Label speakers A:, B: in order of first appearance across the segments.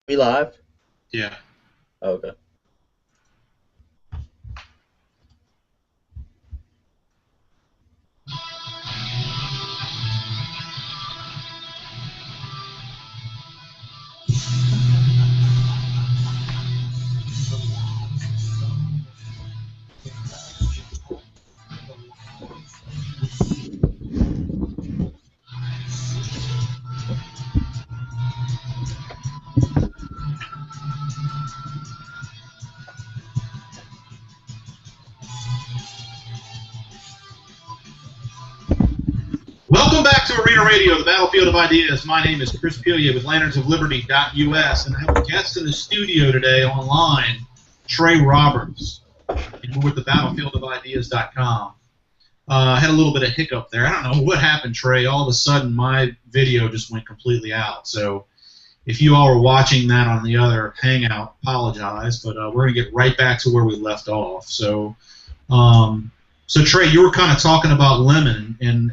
A: We live?
B: Yeah.
A: Okay.
B: Welcome back to Arena Radio, the battlefield of ideas. My name is Chris Pelia with lanternsofliberty.us, and I have a guest in the studio today online, Trey Roberts, and we're with the battlefieldofideas.com. I had a little bit of hiccup there. I don't know what happened, Trey. All of a sudden, my video just went completely out. So if you all were watching that on the other Hangout, apologize, but we're going to get right back to where we left off. So Trey, you were kind of talking about Lemon and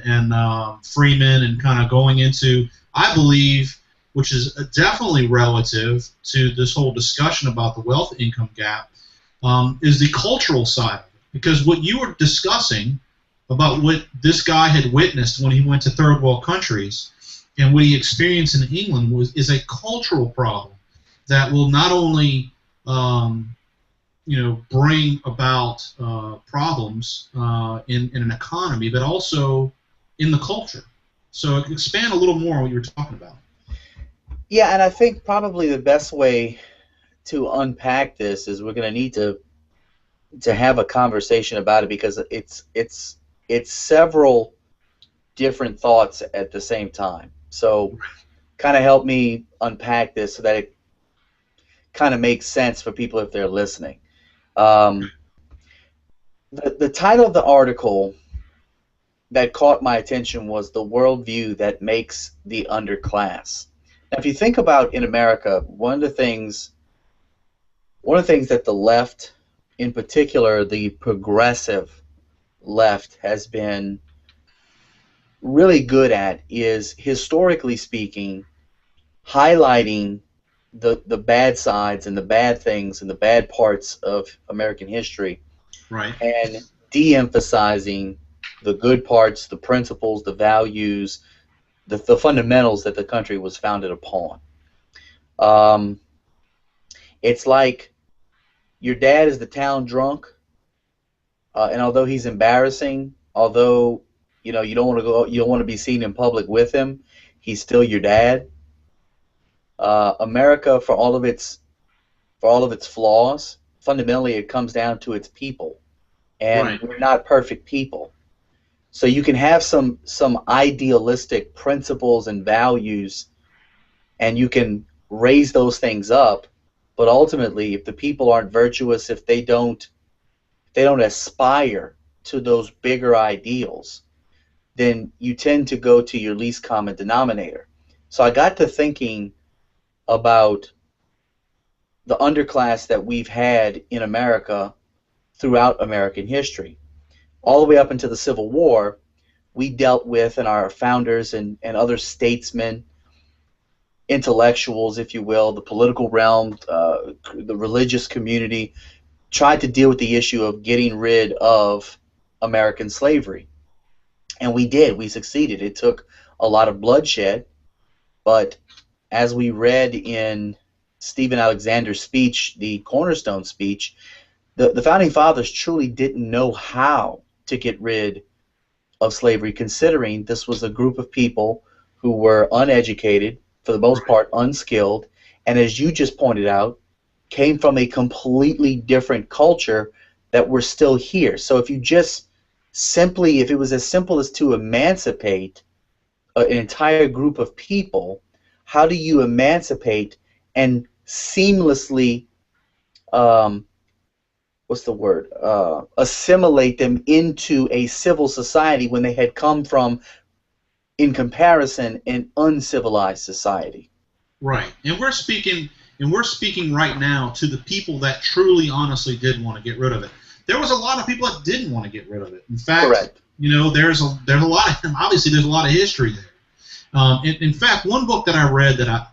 B: Freeman and kind of going into, I believe, which is definitely relative to this whole discussion about the wealth income gap, is the cultural side of it. Because what you were discussing about what this guy had witnessed when he went to third world countries and what he experienced in England is a cultural problem that will not only bring about problems in an economy, but also in the culture. So expand a little more on what you were talking about.
A: Yeah, and I think probably the best way to unpack this is we're going to need to have a conversation about it, because it's several different thoughts at the same time. So kind of help me unpack this so that it kind of makes sense for people if they're listening. The title of the article that caught my attention was "The Worldview That Makes the Underclass." Now, if you think about in America, one of the things that the left, in particular the progressive left, has been really good at is, historically speaking, highlighting the bad sides and the bad things and the bad parts of American history,
B: right,
A: and de-emphasizing the good parts, the principles, the values, the fundamentals that the country was founded upon. It's like your dad is the town drunk, and although he's embarrassing, although you don't want to be seen in public with him, he's still your dad. America, for all of its flaws, fundamentally it comes down to its people, and
B: right,
A: we're not perfect people. So you can have some idealistic principles and values, and you can raise those things up, but ultimately, if the people aren't virtuous, if they don't aspire to those bigger ideals, then you tend to go to your least common denominator. So I got to thinking about the underclass that we've had in America throughout American history. All the way up into the Civil War, we dealt with, and our founders and other statesmen, intellectuals, if you will, the political realm, the religious community, tried to deal with the issue of getting rid of American slavery. And we did. We succeeded. It took a lot of bloodshed, but as we read in Stephen Alexander's speech, the Cornerstone speech, the Founding Fathers truly didn't know how to get rid of slavery, considering this was a group of people who were uneducated, for the most part unskilled, and as you just pointed out, came from a completely different culture that were still here. So if it was as simple as to emancipate an entire group of people, how do you emancipate and seamlessly assimilate them into a civil society when they had come from, in comparison, an uncivilized society?
B: right. And we're speaking right now to the people that truly, honestly did want to get rid of it. There was a lot of people that didn't want to get rid of it. In fact,
A: Correct.
B: There's a lot of, obviously there's a lot of history there. In fact, one book that I read that I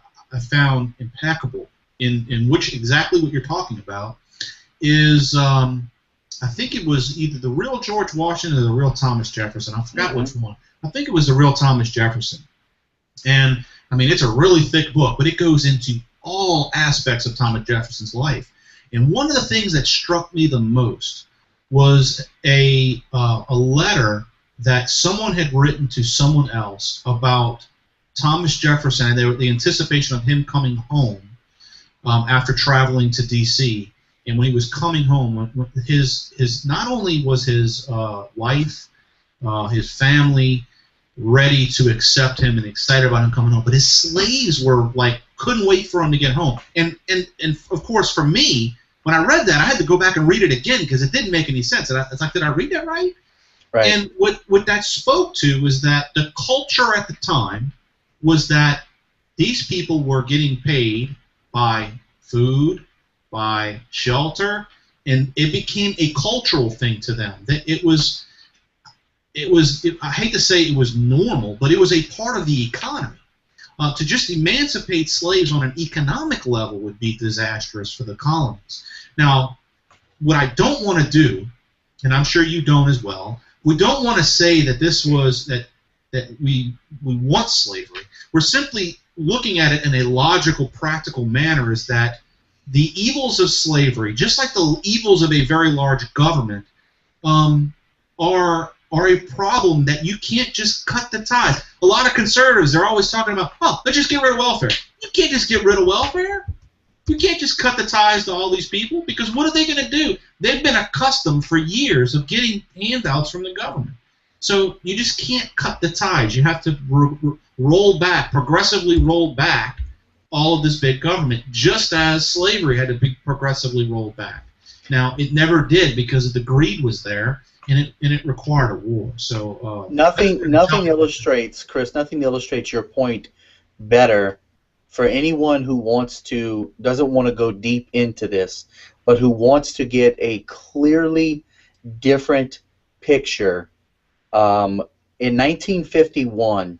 B: found impeccable in which exactly what you're talking about is, I think it was either the real George Washington or the real Thomas Jefferson. I forgot which one. I think it was the real Thomas Jefferson. And, I mean, it's a really thick book, but it goes into all aspects of Thomas Jefferson's life. And one of the things that struck me the most was a letter that someone had written to someone else about Thomas Jefferson and the anticipation of him coming home after traveling to D.C. And when he was coming home, his not only was his wife, his family ready to accept him and excited about him coming home, but his slaves were like couldn't wait for him to get home. And of course, for me, when I read that, I had to go back and read it again because it didn't make any sense. It's like, did I read that right?
A: Right.
B: And what that spoke to was that the culture at the time was that these people were getting paid by food, by shelter, and it became a cultural thing to them. That it was I hate to say it was normal, but it was a part of the economy. To just emancipate slaves on an economic level would be disastrous for the colonies. Now, what I don't want to do, and I'm sure you don't as well, we don't want to say that this was that we want slavery. We're simply looking at it in a logical, practical manner, is that the evils of slavery, just like the evils of a very large government, are a problem that you can't just cut the ties. A lot of conservatives are always talking about, oh, let's just get rid of welfare. You can't just get rid of welfare. You can't just cut the ties to all these people, because what are they going to do? They've been accustomed for years of getting handouts from the government. So you just can't cut the ties. You have to roll back, progressively roll back all of this big government, just as slavery had to be progressively rolled back. Now, it never did because the greed was there, and it required a war. So
A: nothing illustrates, Chris. Nothing illustrates your point better for anyone who doesn't want to go deep into this, but who wants to get a clearly different picture. In 1951,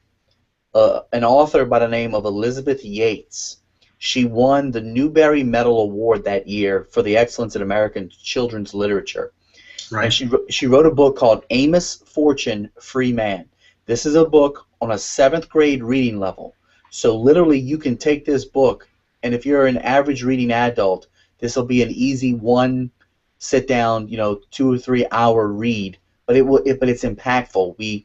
A: an author by the name of Elizabeth Yates, she won the Newbery Medal Award that year for the excellence in American children's literature. Right. And she wrote a book called Amos Fortune, Free Man. This is a book on a 7th grade reading level. So literally you can take this book, and if you're an average reading adult, this will be an easy one sit down, 2 or 3 hour read. But it's impactful.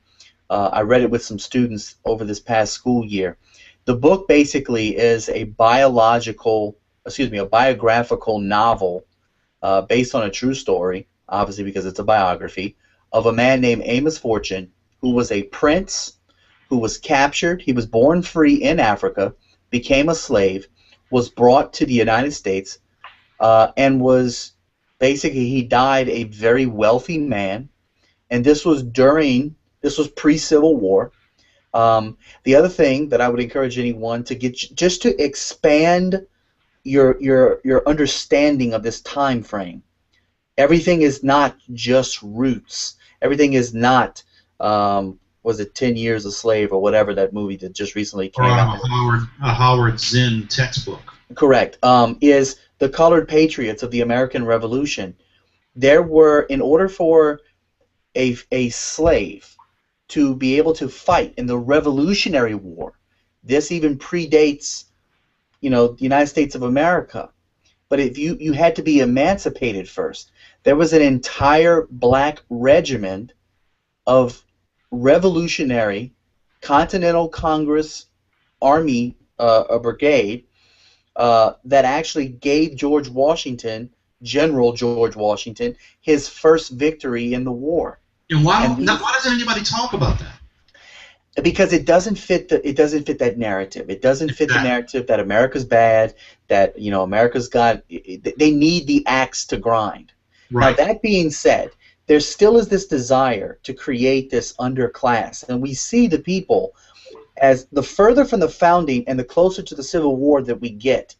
A: I read it with some students over this past school year. The book basically is a biographical novel based on a true story, obviously because it's a biography, of a man named Amos Fortune, who was a prince, who was captured. He was born free in Africa, became a slave, was brought to the United States, and he died a very wealthy man. And this was pre-Civil War. The other thing that I would encourage anyone to get, just to expand your understanding of this time frame. Everything is not just roots. Everything is not, was it 10 Years a Slave or whatever that movie that just recently came out.
B: A Howard Zinn textbook.
A: Correct. Is the Colored Patriots of the American Revolution. There were, in order for a slave to be able to fight in the Revolutionary War, this even predates, the United States of America. But if you had to be emancipated first. There was an entire black regiment of Revolutionary Continental Congress Army a brigade that actually gave General George Washington, his first victory in the war.
B: And why doesn't anybody talk about that?
A: Because it doesn't fit that narrative. It doesn't fit the narrative that America's bad, that America's got. They need the axe to grind. Right. Now, that being said, there still is this desire to create this underclass, and we see the people as the further from the founding and the closer to the Civil War that we get.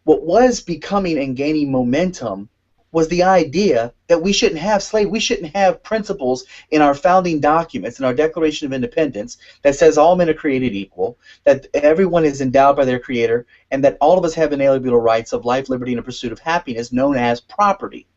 A: What was becoming and gaining momentum was the idea that we shouldn't have slavery. We shouldn't have principles in our founding documents, in our Declaration of Independence, that says all men are created equal, that everyone is endowed by their Creator, and that all of us have inalienable rights of life, liberty, and a pursuit of happiness, known as property.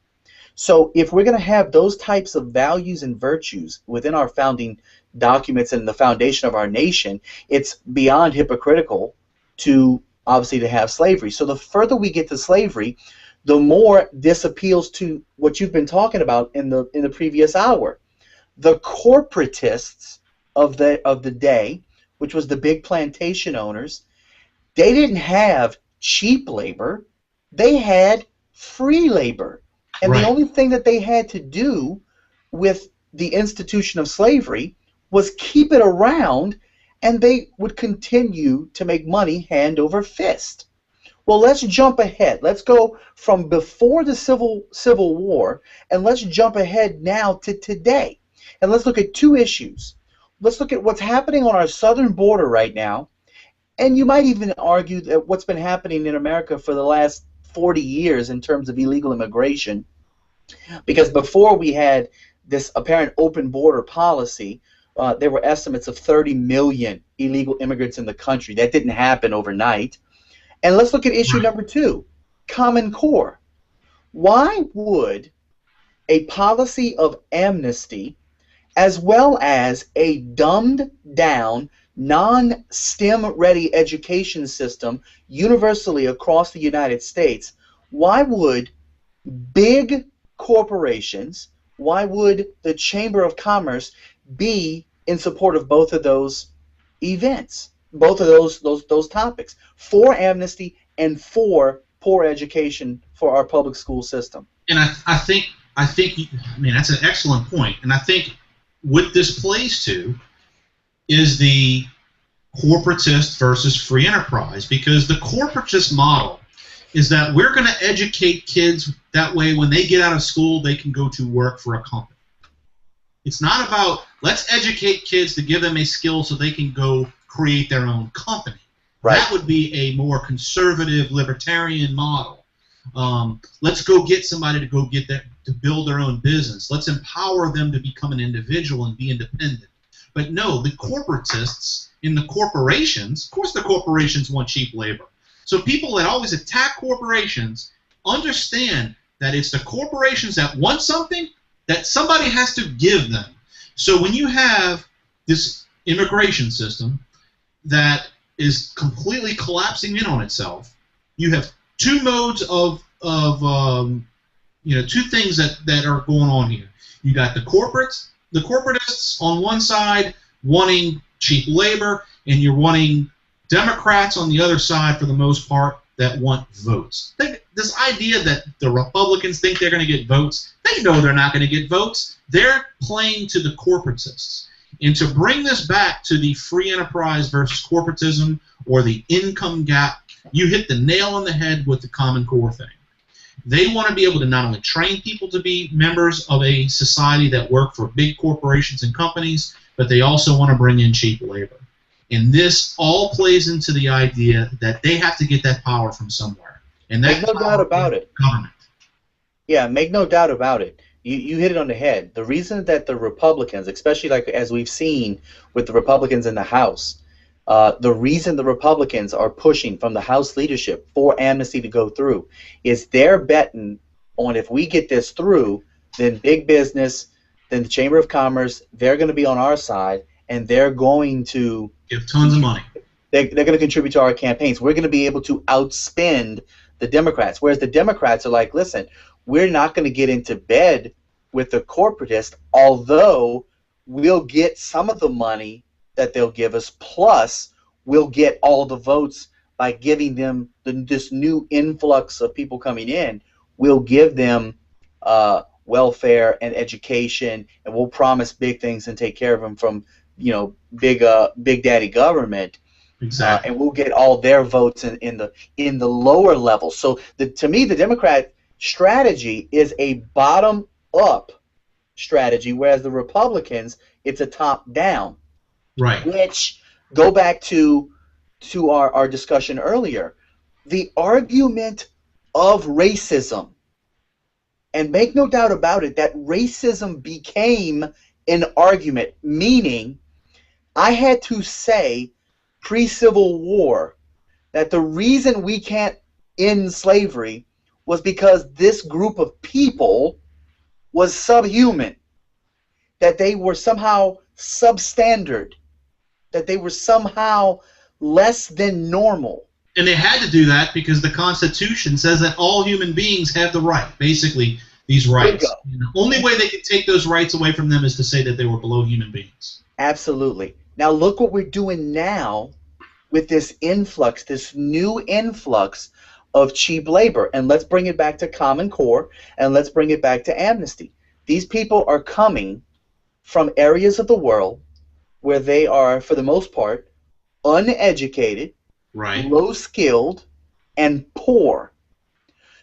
A: So if we're going to have those types of values and virtues within our founding documents and the foundation of our nation, it's beyond hypocritical to obviously to have slavery. So the further we get to slavery, the more this appeals to what you've been talking about in the previous hour. The corporatists of the day, which was the big plantation owners, they didn't have cheap labor, they had free labor. And
B: Right.
A: the only thing that they had to do with the institution of slavery was keep it around, and they would continue to make money hand over fist. Well, let's jump ahead. Let's go from before the Civil War, and let's jump ahead now to today. And let's look at two issues. Let's look at what's happening on our southern border right now, and you might even argue that what's been happening in America for the last 40 years in terms of illegal immigration. Because before we had this apparent open border policy, there were estimates of 30 million illegal immigrants in the country. That didn't happen overnight. And let's look at issue number two, Common Core. Why would a policy of amnesty, as well as a dumbed down, non-STEM ready education system universally across the United States, why would big corporations, why would the Chamber of Commerce be in support of both of those events, both of those topics, for amnesty and for poor education for our public school system?
B: And I think that's an excellent point. And I think what this plays to is the corporatist versus free enterprise, because the corporatist model is that we're going to educate kids that way when they get out of school they can go to work for a company. It's not about let's educate kids to give them a skill so they can go create their own company.
A: Right.
B: That would be a more conservative libertarian model. Let's go get somebody to build their own business. Let's empower them to become an individual and be independent. But no, the corporatists in the corporations, of course the corporations want cheap labor. So people that always attack corporations understand that it's the corporations that want something that somebody has to give them. So when you have this immigration system that is completely collapsing in on itself, you have two modes of two things that are going on here. You got the corporatists on one side wanting cheap labor, and you're wanting Democrats on the other side, for the most part, that want votes. This idea that the Republicans think they're going to get votes, they know they're not going to get votes. They're playing to the corporatists. And to bring this back to the free enterprise versus corporatism, or the income gap, you hit the nail on the head with the Common Core thing. They want to be able to not only train people to be members of a society that work for big corporations and companies, but they also want to bring in cheap labor. And this all plays into the idea that they have to get that power from somewhere. And that
A: Make no doubt about it.
B: Government.
A: Yeah, make no doubt about it. You hit it on the head. The reason that the Republicans, especially like as we've seen with the Republicans in the House, the reason the Republicans are pushing from the House leadership for amnesty to go through is they're betting on, if we get this through, then big business, then the Chamber of Commerce, they're going to be on our side, and they're going to
B: give tons of money.
A: They're going to contribute to our campaigns. We're going to be able to outspend the Democrats, whereas the Democrats are like, listen, we're not going to get into bed with the corporatists, although we'll get some of the money that they'll give us, plus we'll get all the votes by giving them this new influx of people coming in. We'll give them welfare and education, and we'll promise big things and take care of them from big daddy government.
B: Exactly.
A: And we'll get all their votes in the lower level. So to me, the Democrat strategy is a bottom-up strategy, whereas the Republicans, it's a top-down.
B: Right.
A: Which, go back to our discussion earlier, the argument of racism And make no doubt about it, that racism became an argument, meaning I had to say pre-Civil War that the reason we can't end slavery was because this group of people was subhuman, that they were somehow substandard, that they were somehow less than normal.
B: And they had to do that because the Constitution says that all human beings have the right, basically, these rights. The only way they can take those rights away from them is to say that they were below human beings.
A: Absolutely. Now look what we're doing now with this influx, this new influx of cheap labor. And let's bring it back to Common Core, and let's bring it back to amnesty. These people are coming from areas of the world where they are, for the most part, uneducated,
B: right,
A: low-skilled, and poor.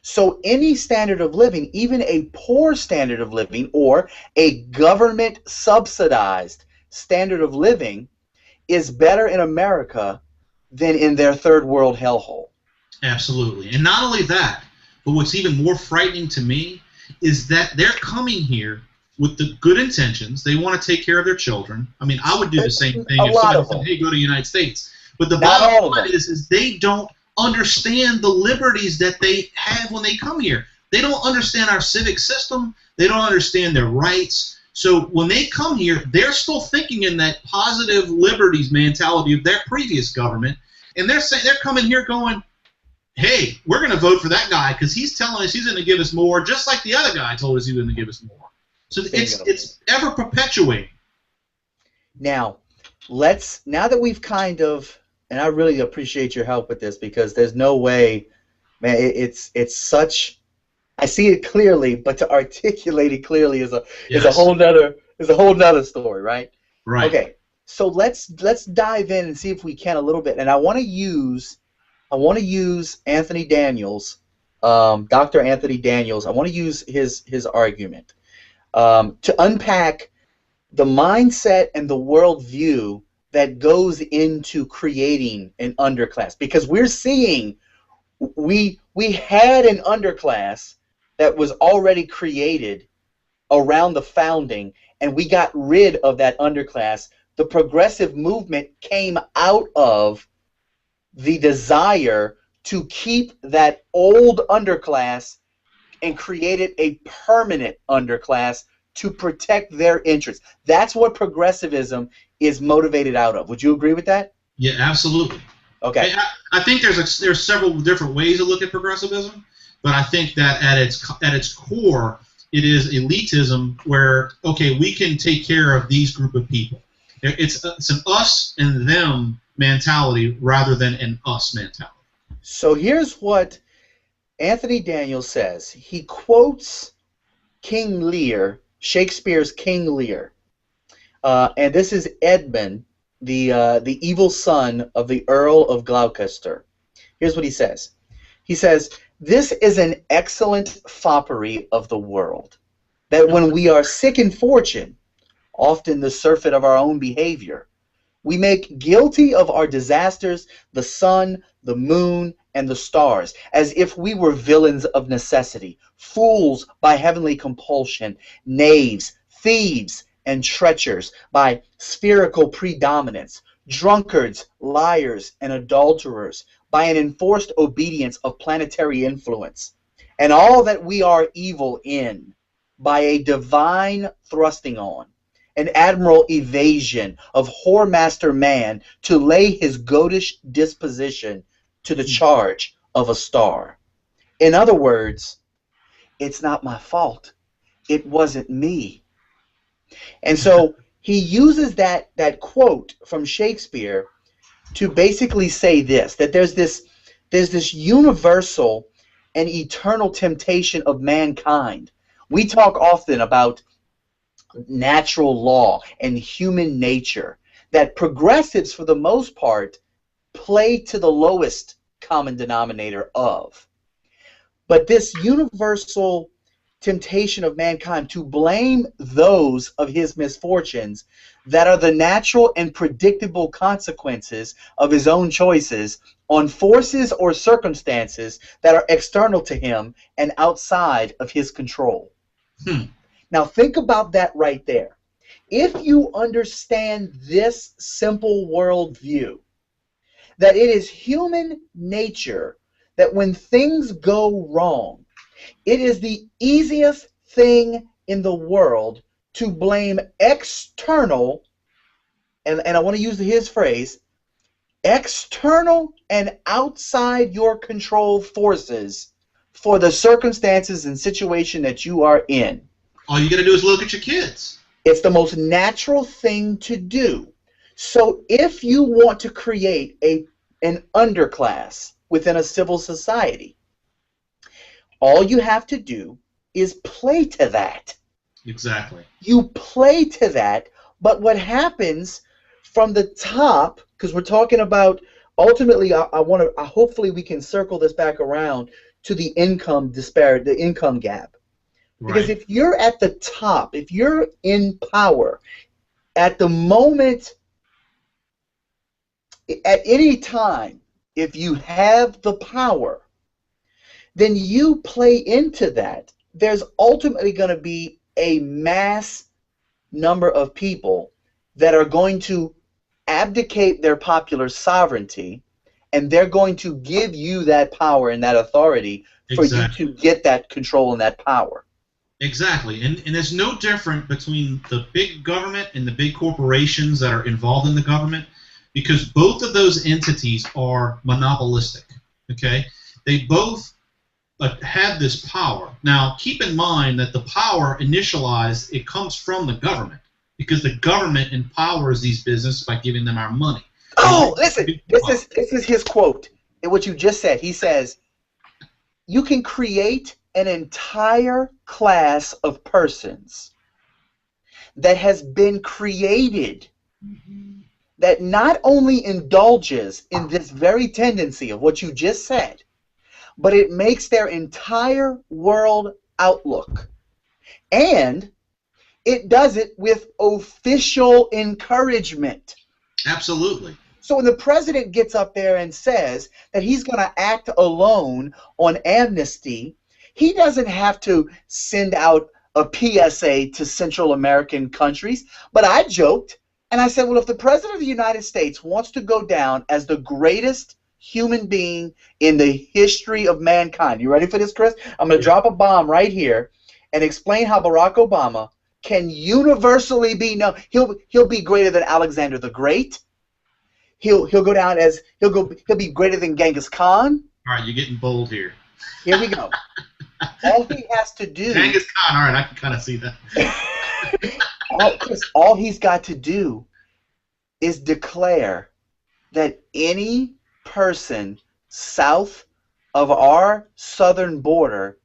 A: So any standard of living, even a poor standard of living or a government-subsidized standard of living, is better in America than in their third world hellhole.
B: Absolutely. And not only that, but what's even more frightening to me is that they're coming here with the good intentions. They want to take care of their children. I mean, I would do the same thing if somebody said, hey, go to the United States. But the bottom line is they don't understand the liberties that they have when they come here. They don't understand our civic system. They don't understand their rights. So when they come here, they're still thinking in that positive liberties mentality of their previous government. And they're saying, they're coming here going, hey, we're going to vote for that guy because he's telling us he's going to give us more, just like the other guy told us he was going to give us more. So it's ever perpetuating.
A: Now, now that we've kind of, and I really appreciate your help with this because there's no way, man, it's such, I see it clearly, but to articulate it clearly is a whole nother story, right?
B: Right.
A: Okay, so let's dive in and see if we can a little bit, and I want to use Anthony Daniels, Dr. Anthony Daniels. I want to use his argument to unpack the mindset and the worldview that goes into creating an underclass, because we're seeing we had an underclass that was already created around the founding, and we got rid of that underclass. The progressive movement came out of the desire to keep that old underclass and created a permanent underclass to protect their interests. That's what progressivism is motivated out of. Would you agree with that?
B: Yeah, absolutely.
A: Okay.
B: I think there's several different ways to look at progressivism, but I think that at its core, it is elitism where, okay, we can take care of these group of people. It's an us and them mentality rather than an us mentality.
A: So here's what Anthony Daniels says. He quotes King Lear, Shakespeare's King Lear, and this is Edmund, the evil son of the Earl of Gloucester. Here's what he says. He says, "This is an excellent foppery of the world, that when we are sick in fortune, often the surfeit of our own behavior, we make guilty of our disasters the sun, the moon, and the stars, as if we were villains of necessity, fools by heavenly compulsion, knaves, thieves, and treachers by spherical predominance, drunkards, liars, and adulterers by an enforced obedience of planetary influence, and all that we are evil in by a divine thrusting on, an admirable evasion of whoremaster man to lay his goatish disposition to the charge of a star." In other words, it's not my fault. It wasn't me. And so he uses that quote from Shakespeare to basically say this, that there's this universal and eternal temptation of mankind. We talk often about natural law and human nature that progressives, for the most part, play to the lowest common denominator of. But this universal temptation of mankind to blame those of his misfortunes that are the natural and predictable consequences of his own choices on forces or circumstances that are external to him and outside of his control. Now think about that right there. If you understand this simple worldview, that it is human nature that when things go wrong, it is the easiest thing in the world to blame external, and I want to use his phrase, external and outside your control forces for the circumstances and situation that you are in.
B: All you got to do is look at your kids.
A: It's the most natural thing to do. So if you want to create an underclass within a civil society, all you have to do is play to that.
B: Exactly.
A: You play to that, but what happens from the top, because we're talking about, ultimately, hopefully we can circle this back around to the income disparity, the income gap. Because if you're at the top, if you're in power, at the moment, at any time, if you have the power, then you play into that. There's ultimately going to be a mass number of people that are going to abdicate their popular sovereignty, and they're going to give you that power and that authority for you to get that control and that power.
B: Exactly, and it's no different between the big government and the big corporations that are involved in the government, because both of those entities are monopolistic, okay? They both have this power. Now, keep in mind that the power initialized, it comes from the government, because the government empowers these businesses by giving them our money.
A: Oh, listen, this is his quote, what you just said. He says, you can create an entire class of persons that has been created that not only indulges in this very tendency of what you just said, but it makes their entire world outlook. And it does it with official encouragement.
B: Absolutely.
A: So when the president gets up there and says that he's going to act alone on amnesty, he doesn't have to send out a PSA to Central American countries. But I joked, and I said, well, if the President of the United States wants to go down as the greatest human being in the history of mankind, you ready for this, Chris? I'm going to drop a bomb right here and explain how Barack Obama can universally be known. He'll be greater than Alexander the Great. He'll go down as he'll be greater than Genghis Khan.
B: All right, you're getting bold here.
A: Here we go. All he has to do.
B: Genghis Khan. All right, I can kind of see that.
A: all he's got to do is declare that any person south of our southern border,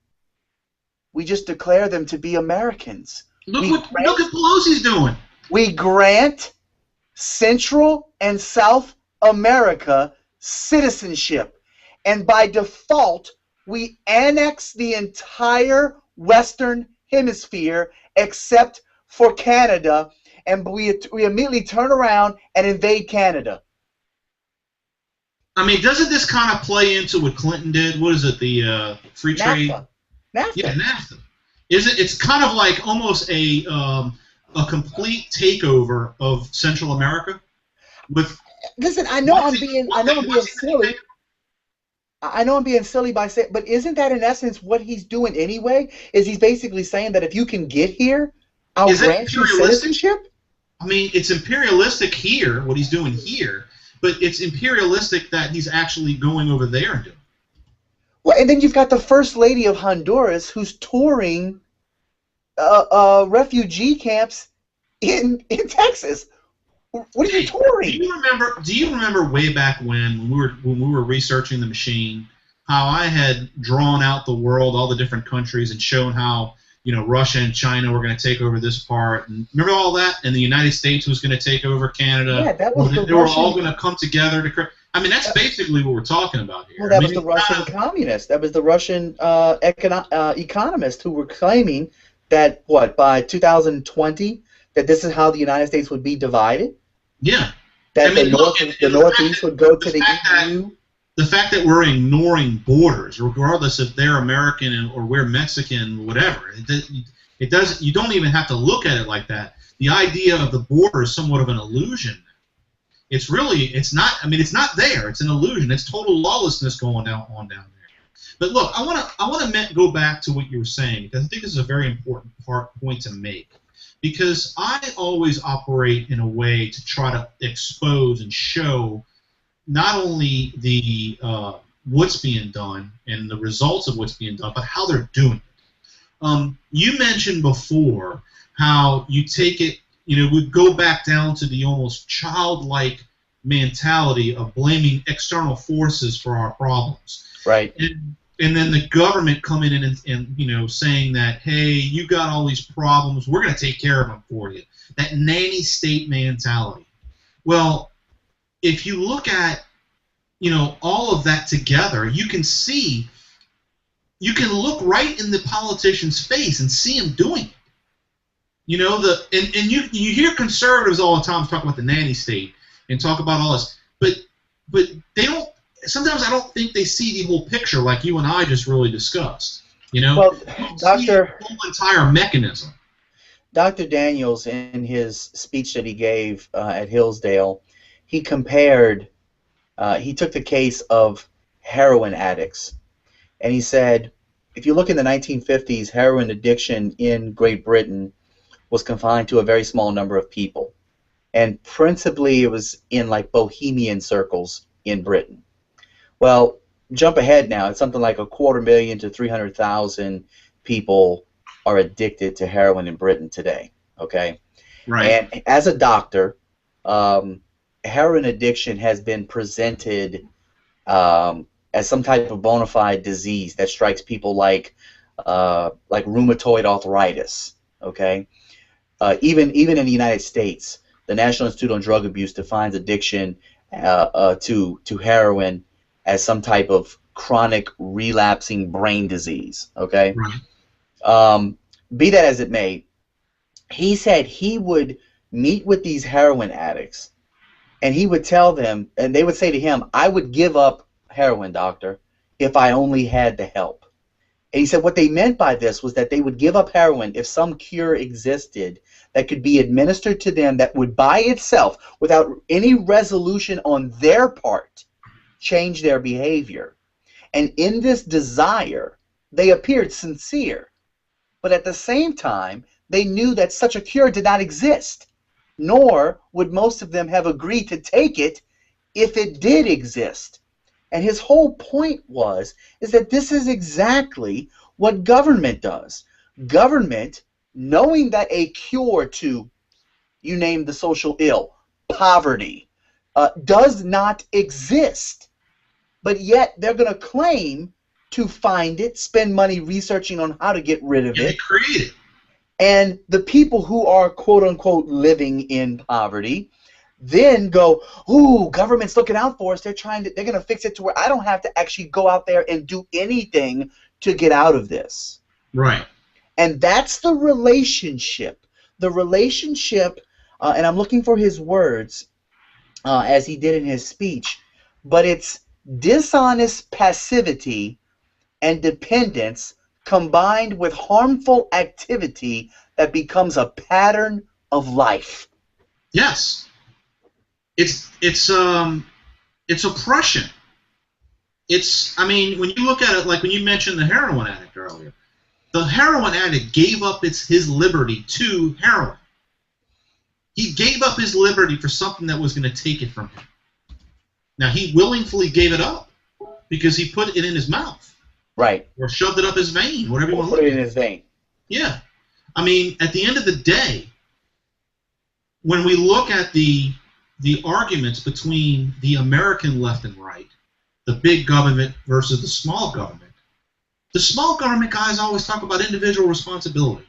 A: we just declare them to be Americans.
B: Look what Pelosi's doing.
A: We grant Central and South America citizenship, and by default, we annex the entire Western Hemisphere except for Canada, and we immediately turn around and invade Canada.
B: I mean, doesn't this kind of play into what Clinton did? What is it, the free trade?
A: NAFTA.
B: Yeah, NAFTA. It's kind of like almost a complete takeover of Central America.
A: Listen, I know I'm being silly. I know I'm being silly by saying, but isn't that in essence what he's doing anyway? Is he's basically saying that if you can get here, I'll grant you citizenship?
B: I mean, it's imperialistic here, what he's doing here, but it's imperialistic that he's actually going over there and doing.
A: Well, and then you've got the First Lady of Honduras who's touring refugee camps in Texas. What are you touring?
B: Do you remember way back when we were researching the machine, how I had drawn out the world, all the different countries, and shown how Russia and China were going to take over this part, and remember all that, and the United States was going to take over Canada.
A: Yeah, that was
B: they were all going to come together to. I mean, that's basically what we're talking about here.
A: Well, that
B: I mean,
A: was the Russian communists. That was the Russian economists who were claiming that, what, by 2020, that this is how the United States would be divided?
B: yeah.
A: That
B: I mean,
A: the Northeast would go to the EU?
B: The fact that we're ignoring borders, regardless if they're American or we're Mexican, whatever, it does. You don't even have to look at it like that. The idea of the border is somewhat of an illusion. It's not. I mean, it's not there. It's an illusion. It's total lawlessness going on down there. But look, I want to go back to what you were saying, because I think this is a very important point to make. Because I always operate in a way to try to expose and show not only the what's being done and the results of what's being done, but how they're doing it. You mentioned before how you take it, we go back down to the almost childlike mentality of blaming external forces for our problems.
A: Right.
B: And then the government coming in and saying that, hey, you got all these problems, we're going to take care of them for you. That nanny state mentality. Well, if you look at all of that together, you can look right in the politician's face and see him doing it. And you hear conservatives all the time talk about the nanny state and talk about all this, but they don't. Sometimes I don't think they see the whole picture like you and I just really discussed.
A: Well,
B: the whole entire mechanism.
A: Dr. Daniels, in his speech that he gave at Hillsdale, he compared. He took the case of heroin addicts, and he said, if you look in the 1950s, heroin addiction in Great Britain was confined to a very small number of people, and principally it was in like bohemian circles in Britain. Well, jump ahead now. It's something like 250,000 to 300,000 people are addicted to heroin in Britain today. Okay,
B: right.
A: And as a doctor, heroin addiction has been presented as some type of bona fide disease that strikes people like rheumatoid arthritis. Okay, even in the United States, the National Institute on Drug Abuse defines addiction to heroin as some type of chronic relapsing brain disease. Okay,
B: right.
A: Be that as it may, he said he would meet with these heroin addicts, and he would tell them, and they would say to him, I would give up heroin, doctor, if I only had the help. And he said what they meant by this was that they would give up heroin if some cure existed that could be administered to them that would by itself, without any resolution on their part, change their behavior. And in this desire, they appeared sincere. But at the same time, they knew that such a cure did not exist, nor would most of them have agreed to take it if it did exist. And his whole point is that this is exactly what government does. Government, knowing that a cure to, you name the social ill, poverty, does not exist, but yet they're going to claim to find it, spend money researching on how to get rid of it.
B: Create it.
A: And the people who are, quote unquote, living in poverty then go, ooh, government's looking out for us. They're going to fix it to where I don't have to actually go out there and do anything to get out of this.
B: Right.
A: And that's the relationship. The relationship, and I'm looking for his words as he did in his speech, but it's dishonest passivity and dependence combined with harmful activity that becomes a pattern of life.
B: Yes. It's oppression. I mean, when you look at it, like when you mentioned the heroin addict earlier, the heroin addict gave up his liberty to heroin. He gave up his liberty for something that was going to take it from him. Now, he willingly gave it up because he put it in his mouth.
A: Right.
B: Or shoved it up his vein, whatever you want to
A: put it in his vein.
B: Yeah. I mean, at the end of the day, when we look at the arguments between the American left and right, the big government versus the small government guys always talk about individual responsibility.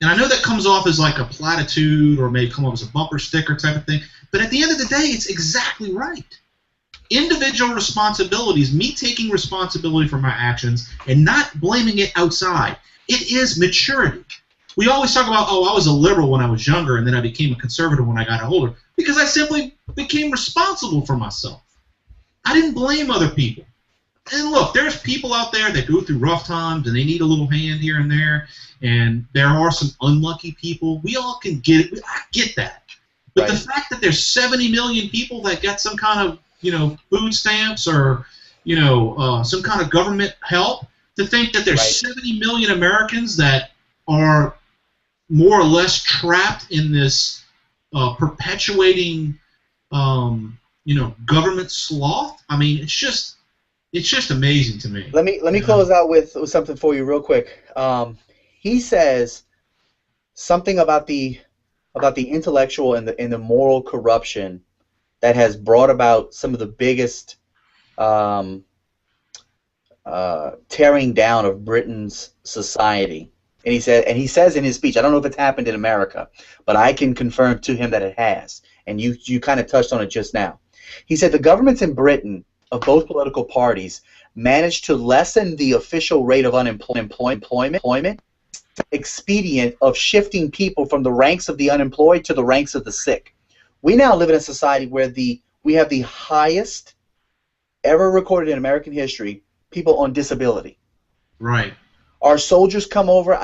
B: And I know that comes off as like a platitude or may come off as a bumper sticker type of thing, but at the end of the day, it's exactly right. individual responsibilities, me taking responsibility for my actions and not blaming it outside. It is maturity. We always talk about, oh, I was a liberal when I was younger and then I became a conservative when I got older, because I simply became responsible for myself. I didn't blame other people. And look, there's people out there that go through rough times and they need a little hand here and there, and there are some unlucky people. We all can get it. I get that. But the fact that there's 70 million people that get some kind of, food stamps or, some kind of government help, to think that there's 70 million Americans that are more or less trapped in this perpetuating, government sloth. I mean, it's just amazing to me.
A: Let me close out with something for you real quick. He says something about the intellectual and the moral corruption that has brought about some of the biggest tearing down of Britain's society. And he says in his speech, I don't know if it's happened in America, but I can confirm to him that it has. And you kind of touched on it just now. He said the governments in Britain of both political parties managed to lessen the official rate of unemployment expedient of shifting people from the ranks of the unemployed to the ranks of the sick. We now live in a society where we have the highest ever recorded in American history people on disability.
B: Right.
A: Our soldiers come over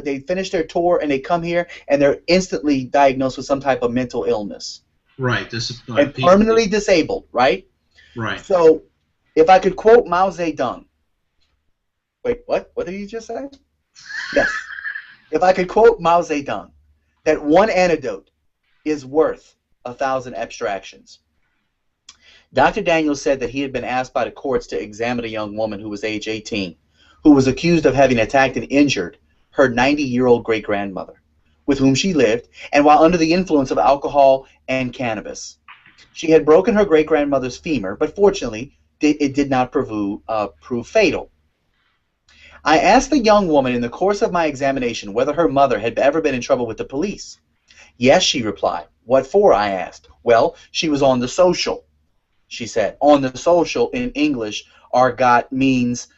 A: they finish their tour and they come here and they're instantly diagnosed with some type of mental illness.
B: Right.
A: And permanently disabled, right?
B: Right.
A: So, if I could quote Mao Zedong. Wait, what? What did you just say? Yes. If I could quote Mao Zedong, that one antidote is worth 1,000 abstractions. Dr. Daniels said that he had been asked by the courts to examine a young woman who was age 18, who was accused of having attacked and injured her 90-year-old great-grandmother, with whom she lived, and while under the influence of alcohol and cannabis. She had broken her great-grandmother's femur, but fortunately, it did not prove fatal. I asked the young woman in the course of my examination whether her mother had ever been in trouble with the police. Yes, she replied. What for, I asked. Well, she was on the social, she said. On the social, in English, argot means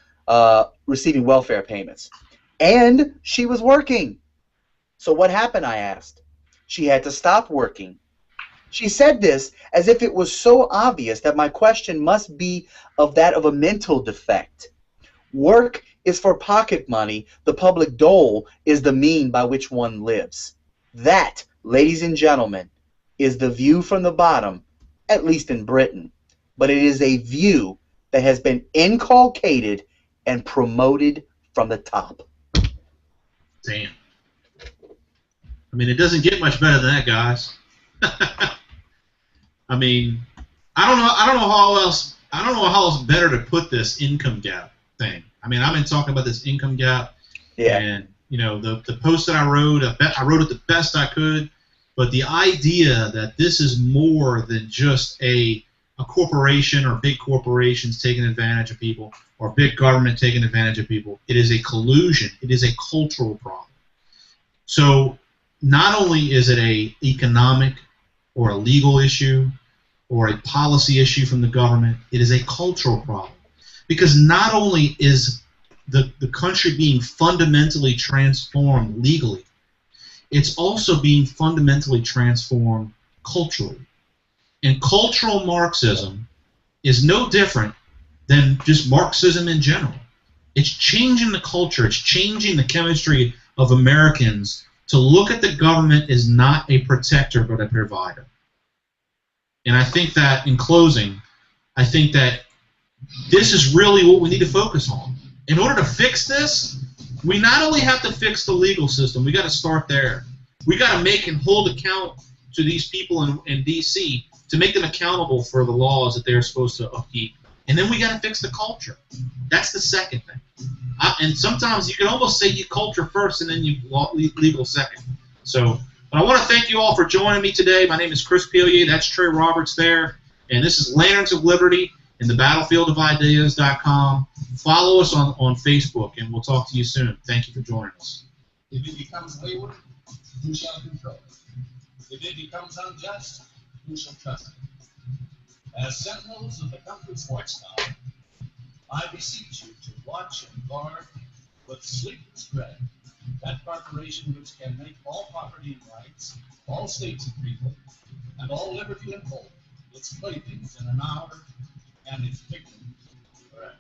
A: receiving welfare payments. And she was working. So what happened, I asked. She had to stop working. She said this as if it was so obvious that my question must be of that of a mental defect. Work is for pocket money. The public dole is the mean by which one lives. That, ladies and gentlemen, is the view from the bottom, at least in Britain. But it is a view that has been inculcated and promoted from the top.
B: Damn. I mean, it doesn't get much better than that, guys. I mean, I don't know how else better to put this income gap thing. I mean, I've been talking about this income gap, and the post that I wrote it the best I could, but the idea that this is more than just a corporation or big corporations taking advantage of people or big government taking advantage of people. It is a collusion. It is a cultural problem. So not only is it a economic or a legal issue or a policy issue from the government, it is a cultural problem. Because not only is the country being fundamentally transformed legally, it's also being fundamentally transformed culturally. And cultural Marxism is no different than just Marxism in general. It's changing the culture. It's changing the chemistry of Americans to look at the government as not a protector but a provider. And I think that, in closing, I think that this is really what we need to focus on. In order to fix this, we not only have to fix the legal system, we got to start there. We got to make and hold account to these people in D.C. to make them accountable for the laws that they're supposed to upkeep. And then we got to fix the culture. That's the second thing. And sometimes you can almost say you culture first and then you legal second. So, but I want to thank you all for joining me today. My name is Chris Pilier. That's Trey Roberts there. And this is Lanterns of Liberty and the battlefieldofideas.com. Follow us on Facebook, and we'll talk to you soon. Thank you for joining us.
C: If it becomes wayward, who shall control it? If it becomes unjust, who shall trust it? As sentinels of the country's watchtower, I beseech you to watch and guard with sleepless dread that corporation which can make all property and rights, all states and people, and all liberty and hope its playthings in an hour and its victims forever.